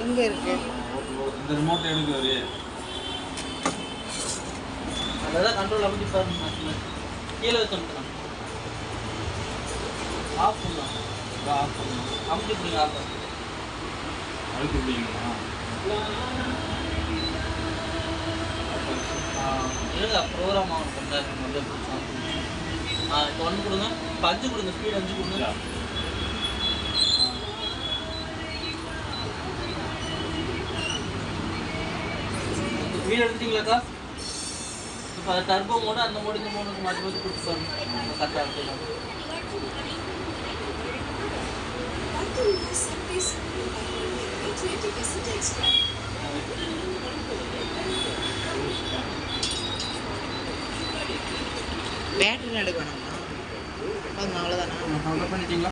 இங்கே இருக்கு. இந்த ரிமோட் எடுக்க வரு. அதெல்லாம் கண்ட்ரோல் அப்படி பாருங்க. கீழே வச்சுருக்கேன். ஆஃப் பண்ணலாம். ஆஃப் பண்ணலாம். அமுக்கி பிடிங்க ஆஃப் பண்ணி. அழுத்தி பிடிங்களா? இருங்க ப்ரோக்ராம் ஆன் பண்ணுறாங்க. முதல்ல பிடிச்சோம். இப்போ 1 கொடுங்க. இப்போ 5 கொடுங்க. ஸ்பீட் 5 கொடுங்க. வீடு எடுத்துட்டீங்களாக்கா? இப்போ டர்போ மோடு அந்த மோடு இந்த மோடுக்கு மாற்றி மாற்றி கொடுத்து பாருங்க. கரெக்டாக இருக்கு. பேட்டரி எடுக்கணும்னா அவ்வளோதானா? பண்ணிட்டீங்களா?